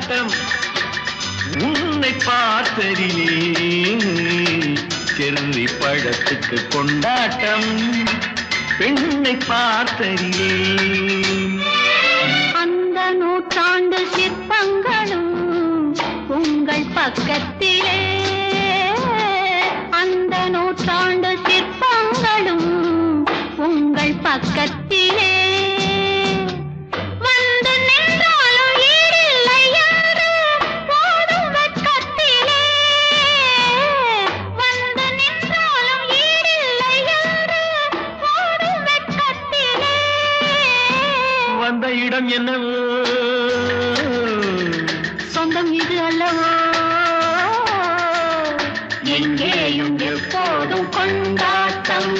கொண்டாட்டம் உன்னை பார்த்ததிலே செர்ரி பழத்துக்கு கொண்டாட்டம் பெண்ணை பார்த்ததிலே அந்த நூற்றாண்டு சிற்பங்களும் உங்கள் பக்கத்திலே அந்த நூற்றாண்டு சிற்பங்களும் உங்கள் பக்கத்திலே வந்து நின்றாலும் ஈடில்லை என்று போடும் வெட்கத்திலே வந்து நின்றாலும் ஈடில்லை என்று போடும் வெட்கத்திலே வந்த இடம் என்னவோ சொந்தம் இது அல்லவோ எங்கேயும் எப்போதும் கொண்டாட்டம்